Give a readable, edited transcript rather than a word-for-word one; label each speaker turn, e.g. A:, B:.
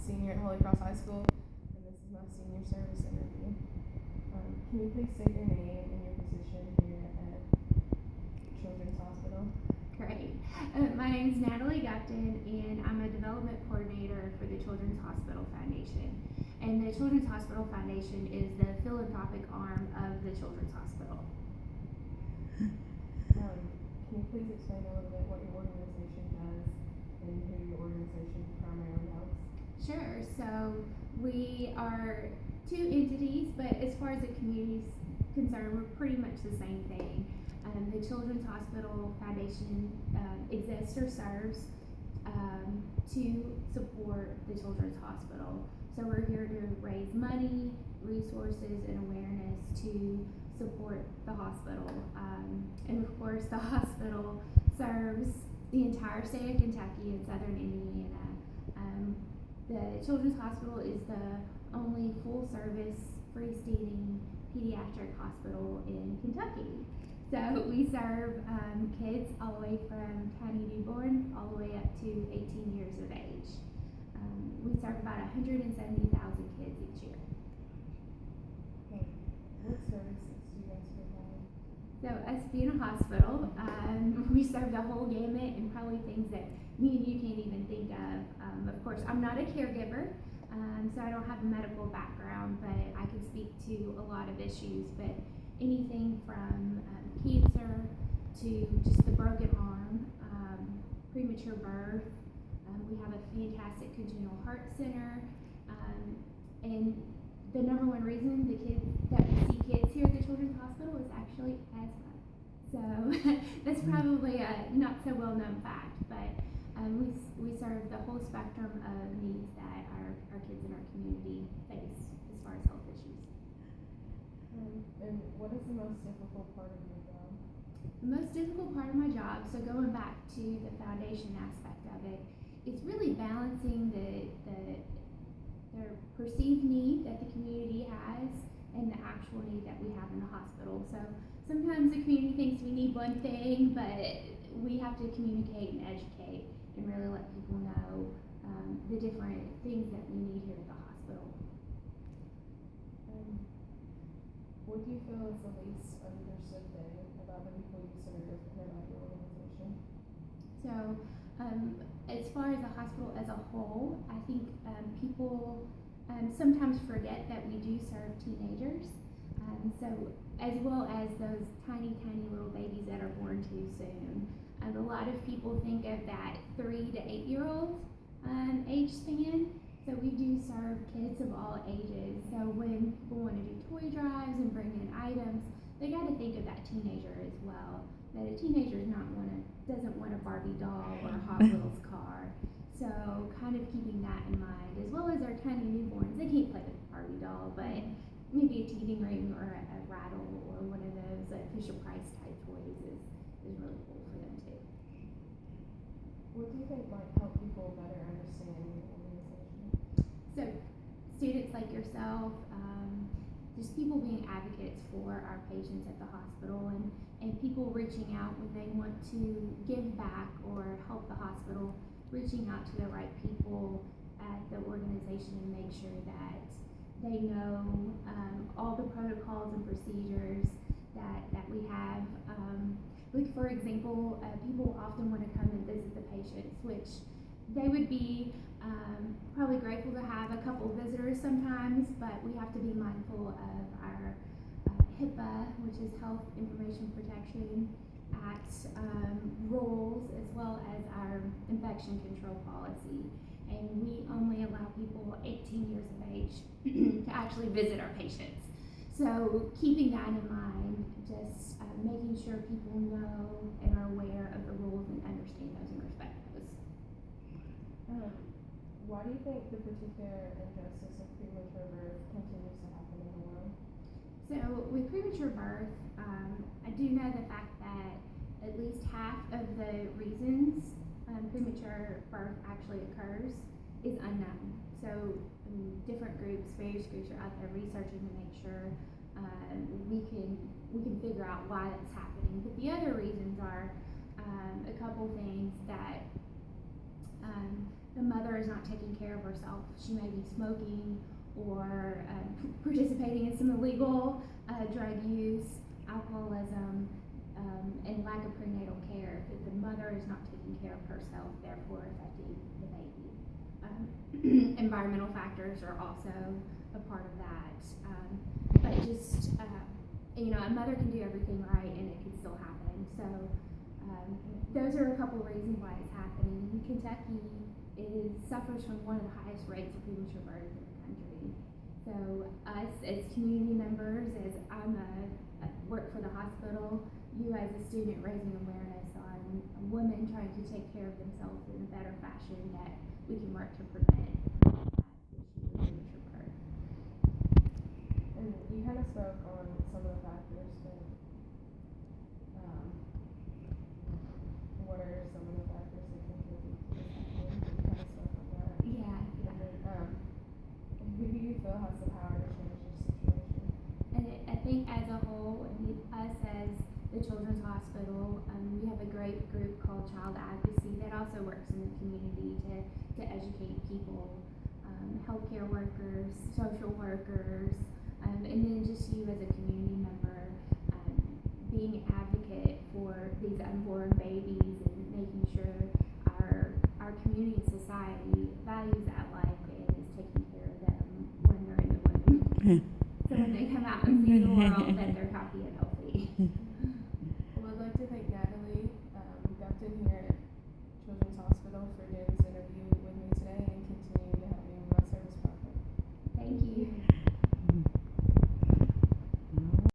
A: senior at Holy Cross High School, and this is my senior service interview. Can you please state your name and your position here at Children's Hospital?
B: Great. My name is Natalie Gupton, and I'm a development coordinator for the Children's Hospital Foundation. And the Children's Hospital Foundation is the philanthropic arm of the Children's Hospital.
A: Can you please explain a little bit what your organization does and who your organization primarily helps?
B: Sure. So we are two entities, but as far as the community is concerned, we're pretty much the same thing. The Children's Hospital Foundation exists or serves to support the Children's Hospital. So we're here to raise money, resources, and awareness to support the hospital. And of course, the hospital serves the entire state of Kentucky and southern Indiana. The Children's Hospital is the only full-service, freestanding pediatric hospital in Kentucky. So we serve kids all the way from tiny newborn all the way up to 18 years of age. We serve about 170,000 kids each year.
A: What services do you guys provide?
B: So us being a hospital, we serve the whole gamut and probably things that me and you can't even think of. Of course, I'm not a caregiver, so I don't have a medical background, but I can speak to a lot of issues. But anything from cancer to just the broken arm, premature birth. We have a fantastic congenital heart center, and the number one reason we see kids here at the Children's Hospital is actually asthma. So that's probably a not so well known fact, but we serve the whole spectrum of needs that our kids in our community face as far as health issues.
A: And what is the most difficult part of your job?
B: The most difficult part of my job, so going back to the foundation aspect of it, it's really balancing the perceived need that the community has and the actual need that we have in the hospital. So sometimes the community thinks we need one thing, but we have to communicate and educate and really let people know the different things that we need here at the hospital.
A: What do you feel is the least understood thing about the people you serve and about your organization?
B: So, as far as the hospital as a whole, I think people sometimes forget that we do serve teenagers. So, as well as those tiny, tiny little babies that are born too soon. A lot of people think of that 3 to 8 year old age span. So we do serve kids of all ages. So when people want to do toy drives and bring in items, they got to think of that teenager as well. That a teenager doesn't want a Barbie doll or a Hot Wheels car. So kind of keeping that in mind, as well as our tiny newborns. They can't play with a Barbie doll, but maybe a teething ring or a rattle or one of those Fisher-Price type toys is really cool for them too.
A: What do you think might help people better understand your organization?
B: So students like yourself, just people being advocates for our patients at the hospital and people reaching out when they want to give back or help the hospital, reaching out to the right people at the organization and make sure that they know all the protocols and procedures that we have. Like for example, people often want to come and visit the patients, which they would be probably grateful to have a couple visitors sometimes, but we have to be mindful of our HIPAA, which is Health Information Protection Act rules, as well as our infection control policy. And we only allow people 18 years of age to actually visit our patients. So keeping that in mind, just making sure people know and are aware of the rules and understand those and respect those.
A: Why do you think the particular injustice of premature birth continues to happen in the world?
B: So with premature birth, I do know the fact that at least half of the reasons premature birth actually occurs is unknown. So different groups, various groups are out there researching to make sure we can figure out why that's happening. But the other reasons are a couple things that the mother mother is not taking care of herself. She may be smoking or participating in some illegal drug use, alcoholism, and lack of prenatal care. If the mother is not taking care of herself, therefore affecting the baby. Environmental factors are also a part of that. But just, a mother can do everything right and it can still happen. So those are a couple of reasons why it's happening. Kentucky suffers from one of the highest rates of premature births in the country. So us as community members, as I'm work for the hospital, you as a student raising awareness on a woman trying to take care of themselves in a better fashion, that we can work to prevent that issue of premature birth.
A: And you kind of spoke on some of the factors, but what are some of the factors that contribute to this happening? You kind of spoke on that.
B: Yeah.
A: And then, who do you feel has the power to change this situation?
B: And I think as a whole, us as the Children's Hospital, we have a great group called Child Advocacy that also works in the community to educate people, healthcare workers, social workers, and then just you as a community member, being an advocate for these unborn babies and making sure our community and society values that life and is taking care of them when they're in the womb. So when they come out and see the world, that they're